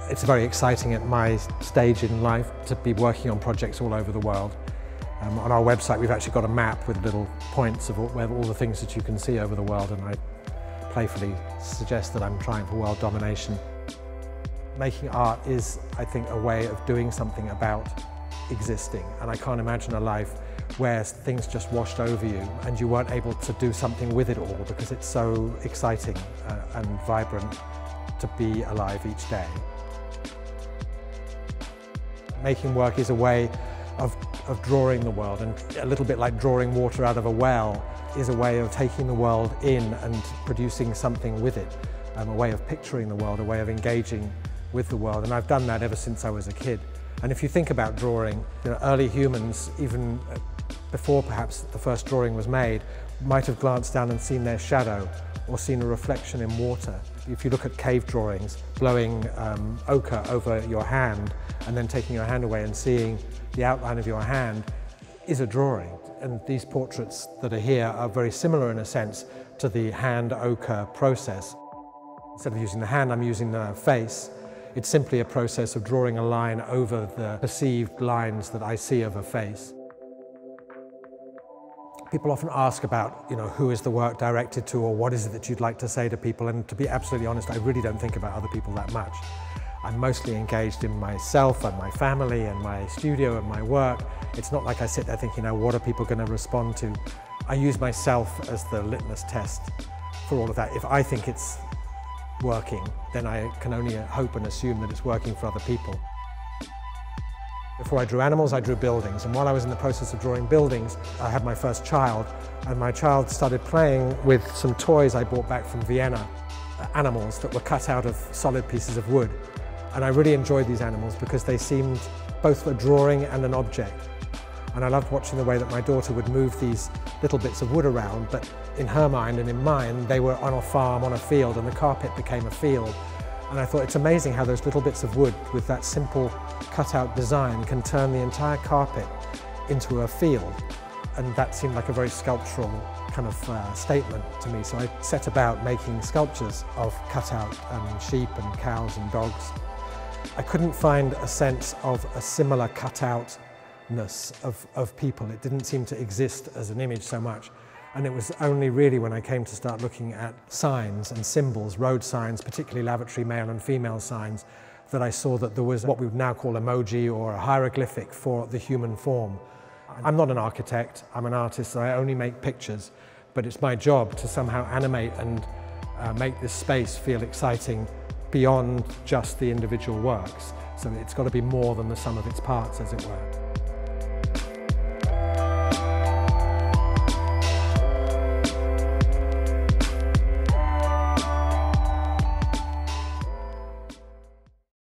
It's very exciting at my stage in life to be working on projects all over the world. On our website we've actually got a map with little points of all the things that you can see over the world, and I playfully suggest that I'm trying for world domination. Making art is, I think, a way of doing something about existing, and I can't imagine a life where things just washed over you and you weren't able to do something with it all, because it's so exciting and vibrant to be alive each day. Making work is a way of drawing the world, and a little bit like drawing water out of a well is a way of taking the world in and producing something with it, a way of picturing the world, a way of engaging with the world, and I've done that ever since I was a kid. And if you think about drawing, early humans, even before perhaps the first drawing was made, might have glanced down and seen their shadow or seen a reflection in water. If you look at cave drawings, blowing ochre over your hand and then taking your hand away and seeing the outline of your hand is a drawing. And these portraits that are here are very similar in a sense to the hand ochre process. Instead of using the hand, I'm using the face. It's simply a process of drawing a line over the perceived lines that I see of a face. People often ask about, who is the work directed to, or what is it that you'd like to say to people, and to be absolutely honest, I really don't think about other people that much. I'm mostly engaged in myself and my family and my studio and my work. It's not like I sit there thinking, what are people going to respond to? I use myself as the litmus test for all of that. If I think it's working, then I can only hope and assume that it's working for other people. Before I drew animals, I drew buildings, and while I was in the process of drawing buildings, I had my first child, and my child started playing with some toys I brought back from Vienna, animals that were cut out of solid pieces of wood. And I really enjoyed these animals because they seemed both a drawing and an object. And I loved watching the way that my daughter would move these little bits of wood around, but in her mind and in mine, they were on a farm, on a field, and the carpet became a field. And I thought it's amazing how those little bits of wood with that simple cut-out design can turn the entire carpet into a field. And that seemed like a very sculptural kind of statement to me. So I set about making sculptures of cut-out sheep and cows and dogs. I couldn't find a sense of a similar cut-outness of people. It didn't seem to exist as an image so much. And it was only really when I came to start looking at signs and symbols, road signs, particularly lavatory male and female signs, that I saw that there was what we would now call emoji, or a hieroglyphic for the human form. I'm not an architect, I'm an artist, so I only make pictures, but it's my job to somehow animate and make this space feel exciting beyond just the individual works. So it's got to be more than the sum of its parts, as it were.